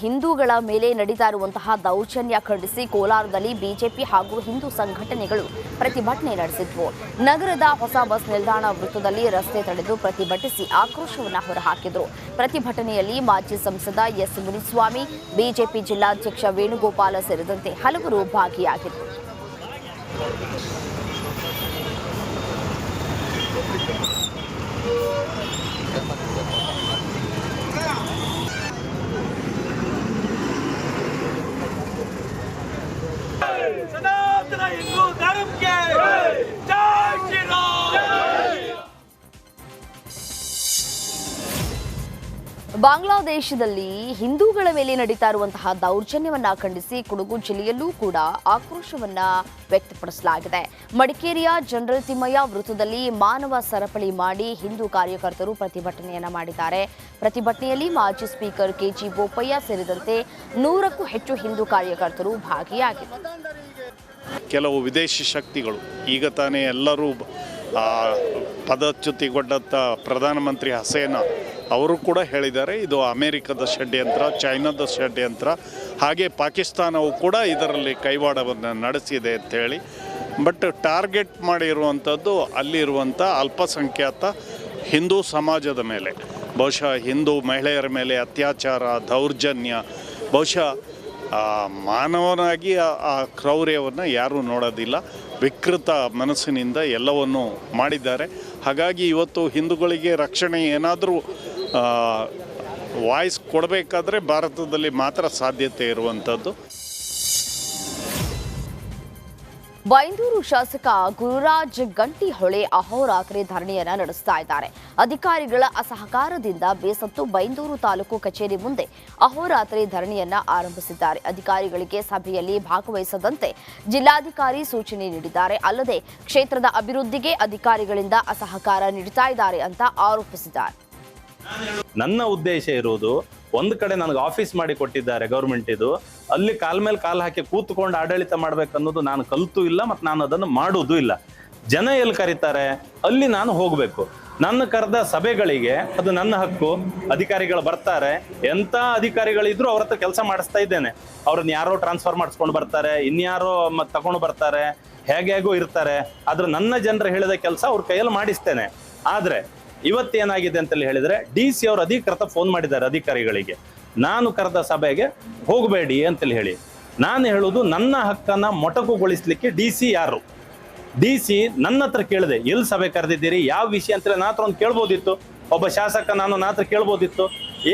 ಹಿಂದೂಗಳ ಮೇಲೆ ನಡೀತಾ ಇರುವಂತಹ ದೌರ್ಜನ್ಯ ಖಂಡಿಸಿ ಕೋಲಾರದಲ್ಲಿ ಬಿಜೆಪಿ ಹಾಗೂ ಹಿಂದೂ ಸಂಘಟನೆಗಳು ಪ್ರತಿಭಟನೆ ನಡೆಸಿದ್ವು. ನಗರದ ಹೊಸ ಬಸ್ ನಿಲ್ದಾಣ ವೃತ್ತದಲ್ಲಿ ರಸ್ತೆ ತಡೆದು ಪ್ರತಿಭಟಿಸಿ ಆಕ್ರೋಶವನ್ನು ಹೊರಹಾಕಿದರು. ಪ್ರತಿಭಟನೆಯಲ್ಲಿ ಮಾಜಿ ಸಂಸದ ಎಸ್ ಮುನಿಸ್ವಾಮಿ, ಬಿಜೆಪಿ ಜಿಲ್ಲಾಧ್ಯಕ್ಷ ವೇಣುಗೋಪಾಲ ಸೇರಿದಂತೆ ಹಲವರು ಭಾಗಿಯಾಗಿದ್ದರು. ಬಾಂಗ್ಲಾದೇಶದಲ್ಲಿ ಹಿಂದೂಗಳ ಮೇಲೆ ನಡೀತಾ ಇರುವಂತಹ ದೌರ್ಜನ್ಯವನ್ನ ಖಂಡಿಸಿ ಕೊಡಗು ಜಿಲ್ಲೆಯಲ್ಲೂ ಕೂಡ ಆಕ್ರೋಶವನ್ನ ವ್ಯಕ್ತಪಡಿಸಲಾಗಿದೆ. ಮಡಿಕೇರಿಯ ಜನರಲ್ ತಿಮ್ಮಯ್ಯ ವೃತ್ತದಲ್ಲಿ ಮಾನವ ಸರಪಳಿ ಮಾಡಿ ಹಿಂದೂ ಕಾರ್ಯಕರ್ತರು ಪ್ರತಿಭಟನೆಯನ್ನ ಮಾಡಿದ್ದಾರೆ. ಪ್ರತಿಭಟನೆಯಲ್ಲಿ ಮಾಜಿ ಸ್ಪೀಕರ್ ಕೆಜಿ ಬೋಪಯ್ಯ ಸೇರಿದಂತೆ 100ಕ್ಕೂ ಹೆಚ್ಚು ಹಿಂದೂ ಕಾರ್ಯಕರ್ತರು ಭಾಗಿಯಾಗಿದ್ದರು. ಕೆಲವು ವಿದೇಶಿ ಶಕ್ತಿಗಳು ಈಗ ತಾನೇ ಎಲ್ಲರೂ ಪದಚ್ಯುತಿಗೊಂಡಂಥ ಪ್ರಧಾನಮಂತ್ರಿ ಹಸೇನಾ ಅವರು ಕೂಡ ಹೇಳಿದ್ದಾರೆ, ಇದು ಅಮೇರಿಕದ ಷಡ್ಯಂತ್ರ, ಚೈನಾದ ಷಡ್ಯಂತ್ರ, ಹಾಗೆ ಪಾಕಿಸ್ತಾನವು ಕೂಡ ಇದರಲ್ಲಿ ಕೈವಾಡವನ್ನು ನಡೆಸಿದೆ ಅಂಥೇಳಿ. ಬಟ್ ಟಾರ್ಗೆಟ್ ಮಾಡಿರುವಂಥದ್ದು ಅಲ್ಲಿರುವಂಥ ಅಲ್ಪಸಂಖ್ಯಾತ ಹಿಂದೂ ಸಮಾಜದ ಮೇಲೆ, ಬಹುಶಃ ಹಿಂದೂ ಮಹಿಳೆಯರ ಮೇಲೆ ಅತ್ಯಾಚಾರ, ದೌರ್ಜನ್ಯ, ಬಹುಶಃ ಮಾನವನಾಗಿ ಆ ಕ್ರೌರ್ಯವನ್ನು ಯಾರೂ ನೋಡೋದಿಲ್ಲ. ವಿಕೃತ ಮನಸ್ಸಿನಿಂದ ಎಲ್ಲವನ್ನು ಮಾಡಿದ್ದಾರೆ. ಹಾಗಾಗಿ ಇವತ್ತು ಹಿಂದೂಗಳಿಗೆ ರಕ್ಷಣೆ ಏನಾದರೂ ವಾಯ್ಸ್ ಕೊಡಬೇಕಾದ್ರೆ ಭಾರತದಲ್ಲಿ ಮಾತ್ರ ಸಾಧ್ಯತೆ ಇರುವಂಥದ್ದು. ಬೈಂದೂರು ಶಾಸಕ ಗುರುರಾಜ್ ಗಂಟಿಹೊಳೆ ಅಹೋರಾತ್ರಿ ಧರಣಿಯನ್ನ ನಡೆಸ್ತಾ ಇದ್ದಾರೆ. ಅಧಿಕಾರಿಗಳ ಅಸಹಕಾರದಿಂದ ಬೇಸತ್ತು ಬೈಂದೂರು ತಾಲೂಕು ಕಚೇರಿ ಮುಂದೆ ಅಹೋರಾತ್ರಿ ಧರಣಿಯನ್ನ ಆರಂಭಿಸಿದ್ದಾರೆ. ಅಧಿಕಾರಿಗಳಿಗೆ ಸಭೆಯಲ್ಲಿ ಭಾಗವಹಿಸದಂತೆ ಜಿಲ್ಲಾಧಿಕಾರಿ ಸೂಚನೆ ನೀಡಿದ್ದಾರೆ. ಅಲ್ಲದೆ ಕ್ಷೇತ್ರದ ಅಭಿವೃದ್ಧಿಗೆ ಅಧಿಕಾರಿಗಳಿಂದ ಅಸಹಕಾರ ನೀಡುತ್ತಾ ಇದ್ದಾರೆ ಅಂತ ಆರೋಪಿಸಿದ್ದಾರೆ. ನನ್ನ ಉದ್ದೇಶ ಇರುವುದು, ಒಂದು ಕಡೆ ನನಗೆ ಆಫೀಸ್ ಮಾಡಿ ಕೊಟ್ಟಿದ್ದಾರೆ ಗೌರ್ಮೆಂಟ್, ಇದು ಅಲ್ಲಿ ಕಾಲ್ ಮೇಲೆ ಕಾಲು ಹಾಕಿ ಕೂತ್ಕೊಂಡು ಆಡಳಿತ ಮಾಡ್ಬೇಕನ್ನೋದು ನಾನು ಕಲಿತು ಇಲ್ಲ, ಮತ್ತು ನಾನು ಅದನ್ನು ಮಾಡುವುದೂ ಇಲ್ಲ. ಜನ ಎಲ್ಲಿ ಕರೀತಾರೆ ಅಲ್ಲಿ ನಾನು ಹೋಗಬೇಕು. ನನ್ನ ಕರೆದ ಸಭೆಗಳಿಗೆ ಅದು ನನ್ನ ಹಕ್ಕು. ಅಧಿಕಾರಿಗಳು ಬರ್ತಾರೆ, ಎಂಥ ಅಧಿಕಾರಿಗಳಿದ್ರು ಅವ್ರ ಹತ್ರ ಕೆಲಸ ಮಾಡಿಸ್ತಾ ಇದ್ದೇನೆ. ಅವ್ರನ್ನ ಯಾರೋ ಟ್ರಾನ್ಸ್ಫರ್ ಮಾಡಿಸ್ಕೊಂಡು ಬರ್ತಾರೆ, ಇನ್ಯಾರೋ ತಗೊಂಡು ಬರ್ತಾರೆ, ಹೇಗೇಗೋ ಇರ್ತಾರೆ. ಆದ್ರೆ ನನ್ನ ಜನರು ಹೇಳಿದ ಕೆಲಸ ಅವ್ರ ಕೈಯಲ್ಲಿ ಮಾಡಿಸ್ತೇನೆ. ಆದರೆ ಇವತ್ತೇನಾಗಿದೆ ಅಂತೇಳಿ ಹೇಳಿದ್ರೆ, DC ಅವರು ಅಧಿಕೃತ ಫೋನ್ ಮಾಡಿದ್ದಾರೆ ಅಧಿಕಾರಿಗಳಿಗೆ, ನಾನು ಕರೆದ ಸಭೆಗೆ ಹೋಗಬೇಡಿ ಅಂತೇಳಿ ಹೇಳಿ. ನಾನು ಹೇಳುವುದು, ನನ್ನ ಹಕ್ಕನ್ನು ಮೊಟಕುಗೊಳಿಸ್ಲಿಕ್ಕೆ DC ಯಾರು? DC ನನ್ನ ಹತ್ರ ಕೇಳಿದೆ, ಎಲ್ಲಿ ಸಭೆ ಕರೆದಿದ್ದೀರಿ, ಯಾವ ವಿಷಯ ಅಂತೇಳಿ ನನ್ನ ಹತ್ರ ಒಂದು ಕೇಳ್ಬೋದಿತ್ತು. ಒಬ್ಬ ಶಾಸಕ ನನ್ನ ಹತ್ರ ಕೇಳ್ಬೋದಿತ್ತು.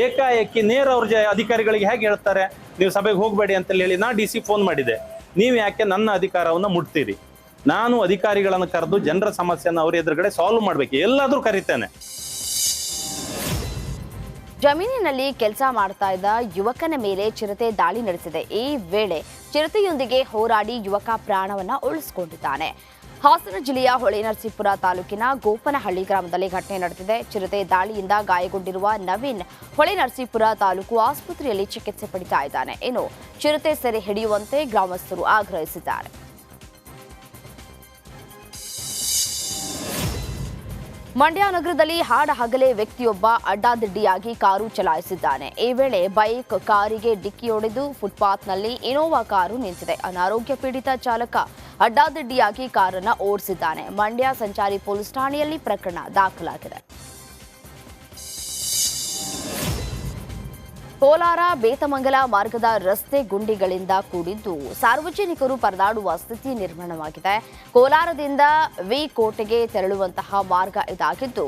ಏಕಾಏಕಿ ನೇರ ಅವ್ರ ಅಧಿಕಾರಿಗಳಿಗೆ ಹೇಗೆ ಹೇಳ್ತಾರೆ ನೀವು ಸಭೆಗೆ ಹೋಗಬೇಡಿ ಅಂತೇಳಿ ಹೇಳಿ? ನಾ DC ಫೋನ್ ಮಾಡಿದೆ, ನೀವು ಯಾಕೆ ನನ್ನ ಅಧಿಕಾರವನ್ನು ಮುಟ್ತೀರಿ? ನಾನು ಅಧಿಕಾರಿಗಳನ್ನು ಕರೆದು ಜನರ ಸಮಸ್ಯೆಯನ್ನು ಅವ್ರ ಎದುರುಗಡೆ ಸಾಲ್ವ್ ಮಾಡಬೇಕು, ಎಲ್ಲಾದ್ರೂ ಕರೀತೇನೆ. ಜಮೀನಿನಲ್ಲಿ ಕೆಲಸ ಮಾಡ್ತಾ ಇದ್ದ ಯುವಕನ ಮೇಲೆ ಚಿರತೆ ದಾಳಿ ನಡೆಸಿದೆ. ಈ ವೇಳೆ ಚಿರತೆಯೊಂದಿಗೆ ಹೋರಾಡಿ ಯುವಕ ಪ್ರಾಣವನ್ನ ಉಳಿಸಿಕೊಂಡಿದ್ದಾನೆ. ಹಾಸನ ಜಿಲ್ಲೆಯ ಹೊಳೆನರಸೀಪುರ ತಾಲೂಕಿನ ಗೋಪನಹಳ್ಳಿ ಗ್ರಾಮದಲ್ಲಿ ಘಟನೆ ನಡೆದಿದೆ. ಚಿರತೆ ದಾಳಿಯಿಂದ ಗಾಯಗೊಂಡಿರುವ ನವೀನ್ ಹೊಳೆನರಸೀಪುರ ತಾಲೂಕು ಆಸ್ಪತ್ರೆಯಲ್ಲಿ ಚಿಕಿತ್ಸೆ ಪಡಿತಾ ಇದ್ದಾನೆ. ಇನ್ನು ಚಿರತೆ ಸೆರೆ ಹಿಡಿಯುವಂತೆ ಗ್ರಾಮಸ್ಥರು ಆಗ್ರಹಿಸಿದ್ದಾರೆ. ಮಂಡ್ಯ ನಗರದಲ್ಲಿ ಹಾಡ ಹಗಲೇ ವ್ಯಕ್ತಿಯೊಬ್ಬ ಅಡ್ಡಾದಿಡ್ಡಿಯಾಗಿ ಕಾರು ಚಲಾಯಿಸಿದ್ದಾನೆ. ಈ ವೇಳೆ ಬೈಕ್ ಕಾರಿಗೆ ಡಿಕ್ಕಿ ಹೊಡೆದು ಫುಟ್ಪಾತ್ನಲ್ಲಿ ಇನೋವಾ ಕಾರು ನಿಂತಿದೆ. ಅನಾರೋಗ್ಯ ಪೀಡಿತ ಚಾಲಕ ಅಡ್ಡಾದಿಡ್ಡಿಯಾಗಿ ಕಾರನ್ನು ಓಡಿಸಿದ್ದಾನೆ. ಮಂಡ್ಯ ಸಂಚಾರಿ ಪೊಲೀಸ್ ಠಾಣೆಯಲ್ಲಿ ಪ್ರಕರಣ ದಾಖಲಾಗಿದೆ. ಕೋಲಾರ ಬೇತಮಂಗಲ ಮಾರ್ಗದ ರಸ್ತೆ ಗುಂಡಿಗಳಿಂದ ಕೂಡಿದ್ದು ಸಾರ್ವಜನಿಕರು ಪರದಾಡುವ ಸ್ಥಿತಿ ನಿರ್ಮಾಣವಾಗಿದೆ. ಕೋಲಾರದಿಂದ ಕೋಟೆಗೆ ತೆರಳುವಂತಹ ಮಾರ್ಗ ಇದಾಗಿದ್ದು,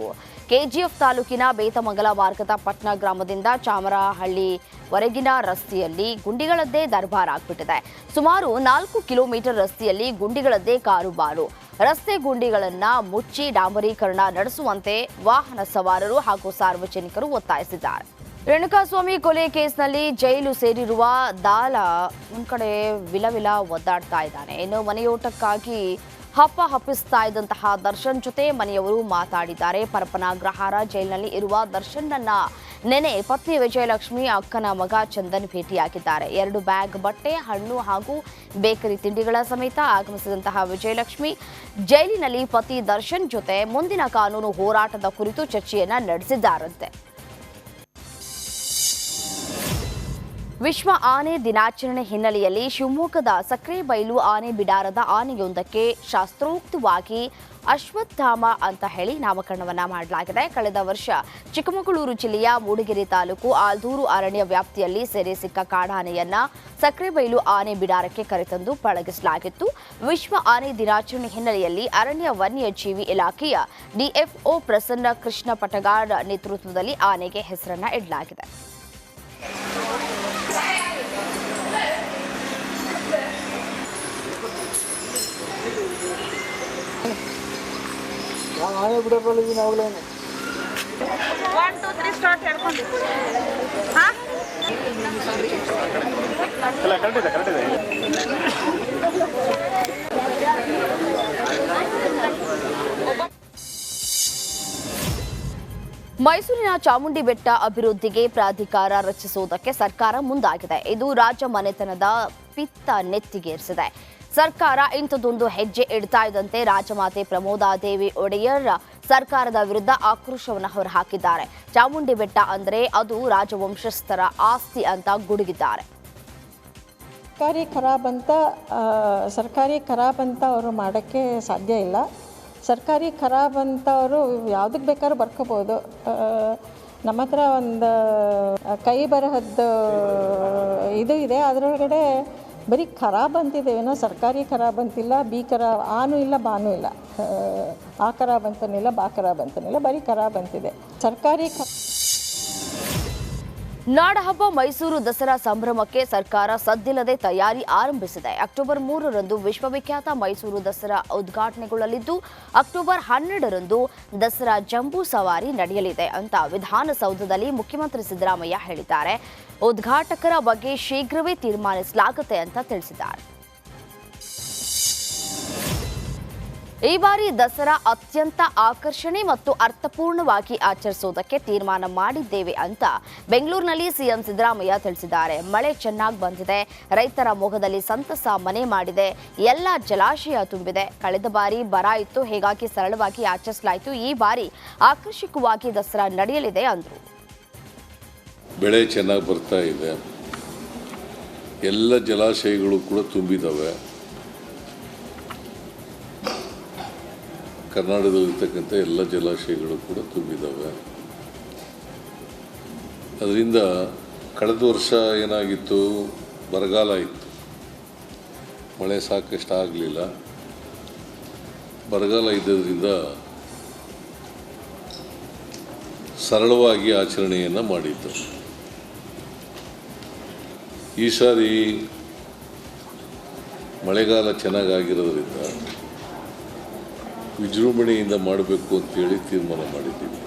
KGF ತಾಲೂಕಿನ ಬೇತಮಂಗಲ ಮಾರ್ಗದ ಪಟ್ನಾ ಗ್ರಾಮದಿಂದ ಚಾಮರಹಳ್ಳಿವರೆಗಿನ ರಸ್ತೆಯಲ್ಲಿ ಗುಂಡಿಗಳದ್ದೇ ದರ್ಬಾರ್ ಆಗ್ಬಿಟ್ಟಿದೆ. ಸುಮಾರು 4 ಕಿಲೋಮೀಟರ್ ರಸ್ತೆಯಲ್ಲಿ ಗುಂಡಿಗಳದ್ದೇ ಕಾರುಬಾರು. ರಸ್ತೆ ಗುಂಡಿಗಳನ್ನ ಮುಚ್ಚಿ ಡಾಂಬರೀಕರಣ ನಡೆಸುವಂತೆ ವಾಹನ ಸವಾರರು ಹಾಗೂ ಸಾರ್ವಜನಿಕರು ಒತ್ತಾಯಿಸಿದ್ದಾರೆ. ರೇಣುಕಾಸ್ವಾಮಿ ಕೊಲೆ ಕೇಸ್ನಲ್ಲಿ ಜೈಲು ಸೇರಿರುವ ದಾಲ ಒಂದ್ ಕಡೆ ವಿಲವಿಲ ಒದ್ದಾಡ್ತಾ ಇದ್ದಾನೆ. ಇನ್ನು ಮನೆಯೋಟಕ್ಕಾಗಿ ಹಪ್ಪಿಸ್ತಾ ಇದ್ದಂತಹ ದರ್ಶನ್ ಜೊತೆ ಮನೆಯವರು ಮಾತಾಡಿದ್ದಾರೆ. ಪರಪ್ಪನ ಅಗ್ರಹಾರ ಜೈಲಿನಲ್ಲಿ ಇರುವ ದರ್ಶನ್ನನ್ನ ನೆನೆ ಪತ್ನಿ ವಿಜಯಲಕ್ಷ್ಮಿ, ಅಕ್ಕನ ಮಗ ಚಂದನ್ ಭೇಟಿಯಾಗಿದ್ದಾರೆ. 2 ಬ್ಯಾಗ್ ಬಟ್ಟೆ, ಹಣ್ಣು ಹಾಗೂ ಬೇಕರಿ ತಿಂಡಿಗಳ ಸಮೇತ ಆಗಮಿಸಿದಂತಹ ವಿಜಯಲಕ್ಷ್ಮಿ ಜೈಲಿನಲ್ಲಿ ಪತಿ ದರ್ಶನ್ ಜೊತೆ ಮುಂದಿನ ಕಾನೂನು ಹೋರಾಟದ ಕುರಿತು ಚರ್ಚೆಯನ್ನ ನಡೆಸಿದ್ದಾರಂತೆ. ವಿಶ್ವ ಆನೆ ದಿನಾಚರಣೆ ಹಿನ್ನೆಲೆಯಲ್ಲಿ ಶಿವಮೊಗ್ಗದ ಸಕ್ರೆಬೈಲು ಆನೆ ಬಿಡಾರದ ಆನೆಯೊಂದಕ್ಕೆ ಶಾಸ್ತ್ರೋಕ್ತವಾಗಿ ಅಶ್ವತ್ಥಾಮ ಅಂತ ಹೇಳಿ ನಾಮಕರಣವನ್ನ ಮಾಡಲಾಗಿದೆ. ಕಳೆದ ವರ್ಷ ಚಿಕ್ಕಮಗಳೂರು ಜಿಲ್ಲೆಯ ಮೂಡಿಗೆರೆ ತಾಲೂಕು ಆಲ್ದೂರು ಅರಣ್ಯ ವ್ಯಾಪ್ತಿಯಲ್ಲಿ ಸೆರೆ ಸಿಕ್ಕ ಕಾಡಾನೆಯನ್ನ ಸಕ್ರೆಬೈಲು ಆನೆ ಬಿಡಾರಕ್ಕೆ ಕರೆತಂದು ಪಳಗಿಸಲಾಗಿತ್ತು. ವಿಶ್ವ ಆನೆ ದಿನಾಚರಣೆ ಹಿನ್ನೆಲೆಯಲ್ಲಿ ಅರಣ್ಯ ವನ್ಯಜೀವಿ ಇಲಾಖೆಯ ಡಿಎಫ್ಒ ಪ್ರಸನ್ನ ಕೃಷ್ಣ ಪಟಗಾಡ್ ನೇತೃತ್ವದಲ್ಲಿ ಆನೆಗೆ ಹೆಸರನ್ನ ಇಡಲಾಗಿದೆ. ಆನೆ ಬಿಡೋದ್ರಲ್ಲಿ ನಾವಾಗಲೇ 1 2 3 ಸ್ಟಾರ್ಟ್ ಹೇಳ್ಕೊಂಡು ಕರೆಕ್ಟ್ ಇದೆ. ಮೈಸೂರಿನ ಚಾಮುಂಡಿ ಬೆಟ್ಟ ಅಭಿವೃದ್ಧಿಗೆ ಪ್ರಾಧಿಕಾರ ರಚಿಸುವುದಕ್ಕೆ ಸರ್ಕಾರ ಮುಂದಾಗಿದೆ. ಇದು ರಾಜ ಮನೆತನದ ಪಿತ್ತ ನೆತ್ತಿಗೇರಿಸಿದೆ. ಸರ್ಕಾರ ಇಂಥದೊಂದು ಹೆಜ್ಜೆ ಇಡ್ತಾ ಇದ್ದಂತೆ ರಾಜಮಾತೆ ಪ್ರಮೋದಾದೇವಿ ಒಡೆಯರ್ ಸರ್ಕಾರದ ವಿರುದ್ಧ ಆಕ್ರೋಶವನ್ನು ಹೊರಹಾಕಿದ್ದಾರೆ. ಚಾಮುಂಡಿ ಬೆಟ್ಟ ಅಂದರೆ ಅದು ರಾಜವಂಶಸ್ಥರ ಆಸ್ತಿ ಅಂತ ಗುಡುಗಿದ್ದಾರೆ. ಸರ್ಕಾರಿ ಖರಾಬ್ ಅಂತ ಅವರು ಮಾಡೋಕ್ಕೆ ಸಾಧ್ಯ ಇಲ್ಲ. ಸರ್ಕಾರಿ ಖರಾಬ್ ಅಂತವರು ಯಾವುದಕ್ಕೆ ಬೇಕಾದ್ರೂ ಬರ್ಕೋಬೋದು. ನಮ್ಮ ಹತ್ರ ಒಂದು ಕೈ ಬರಹದ್ದು ಇದು ಇದೆ, ಅದರೊಳಗಡೆ ಬರೀ ಖರಾಬ್ ಅಂತಿದ್ದೇವೇನೋ, ಸರ್ಕಾರಿ ಖರಾಬ್ ಅಂತಿಲ್ಲ, ಬಿ ಖರಾಬ್ ಆನೂ ಇಲ್ಲ ಬಾನೂ ಇಲ್ಲ, ಆ ಖರಾಬ್ ಅಂತನಿಲ್ಲ ಬಾ ಖರಾಬ್ ಅಂತನಿಲ್ಲ, ಬರೀ ಖರಾಬ್ ಅಂತಿದೆ. ಸರ್ಕಾರಿ ನಾಡಹಬ್ಬ ಮೈಸೂರು ದಸರಾ ಸಂಭ್ರಮಕ್ಕೆ ಸರ್ಕಾರ ಸದ್ದಿಲ್ಲದೆ ತಯಾರಿ ಆರಂಭಿಸಿದೆ. ಅಕ್ಟೋಬರ್ 3ರಂದು ವಿಶ್ವವಿಖ್ಯಾತ ಮೈಸೂರು ದಸರಾ ಉದ್ಘಾಟನೆಗೊಳ್ಳಲಿದ್ದು ಅಕ್ಟೋಬರ್ 12ರಂದು ದಸರಾ ಜಂಬೂ ಸವಾರಿ ನಡೆಯಲಿದೆ ಅಂತ ವಿಧಾನಸೌಧದಲ್ಲಿ ಮುಖ್ಯಮಂತ್ರಿ ಸಿದ್ದರಾಮಯ್ಯ ಹೇಳಿದ್ದಾರೆ. ಉದ್ಘಾಟಕರ ಬಗ್ಗೆ ಶೀಘ್ರವೇ ತೀರ್ಮಾನಿಸಲಾಗುತ್ತೆ ಅಂತ ತಿಳಿಸಿದ್ದಾರೆ. ಈ ಬಾರಿ ದಸರಾ ಅತ್ಯಂತ ಆಕರ್ಷಣೆ ಮತ್ತು ಅರ್ಥಪೂರ್ಣವಾಗಿ ಆಚರಿಸುವುದಕ್ಕೆ ತೀರ್ಮಾನ ಮಾಡಿದ್ದೇವೆ ಅಂತ ಬೆಂಗಳೂರಿನಲ್ಲಿ ಸಿಎಂ ಸಿದ್ದರಾಮಯ್ಯ ತಿಳಿಸಿದ್ದಾರೆ. ಮಳೆ ಚೆನ್ನಾಗಿ ಬಂದಿದೆ, ರೈತರ ಮೊಗದಲ್ಲಿ ಸಂತಸ ಮನೆ ಮಾಡಿದೆ, ಎಲ್ಲ ಜಲಾಶಯ ತುಂಬಿದೆ. ಕಳೆದ ಬಾರಿ ಬರ ಇತ್ತು, ಹೀಗಾಗಿ ಸರಳವಾಗಿ ಆಚರಿಸಲಾಯಿತು. ಈ ಬಾರಿ ಆಕರ್ಷಕವಾಗಿ ದಸರಾ ನಡೆಯಲಿದೆ ಅಂದರು. ಬೆಳೆ ಚೆನ್ನಾಗಿ ಬರ್ತಾ ಇದೆ, ಎಲ್ಲ ಜಲಾಶಯಗಳು ಕೂಡ ತುಂಬಿದ್ದಾವೆ. ಕರ್ನಾಟಕದಲ್ಲಿರ್ತಕ್ಕಂಥ ಎಲ್ಲ ಜಲಾಶಯಗಳು ಕೂಡ ತುಂಬಿದ್ದಾವೆ. ಅದರಿಂದ ಕಳೆದ ವರ್ಷ ಏನಾಗಿತ್ತು, ಬರಗಾಲ ಇತ್ತು, ಮಳೆ ಸಾಕಷ್ಟು ಆಗಲಿಲ್ಲ. ಬರಗಾಲ ಇದ್ದದ್ರಿಂದ ಸರಳವಾಗಿ ಆಚರಣೆಯನ್ನು ಮಾಡಿದ್ದು. ಈ ಸಾರಿ ಮಳೆಗಾಲ ಚೆನ್ನಾಗಾಗಿರೋದ್ರಿಂದ ವಿಜೃಂಭಣೆಯಿಂದ ಮಾಡಬೇಕು ಅಂತೇಳಿ ತೀರ್ಮಾನ ಮಾಡಿದ್ದೀವಿ.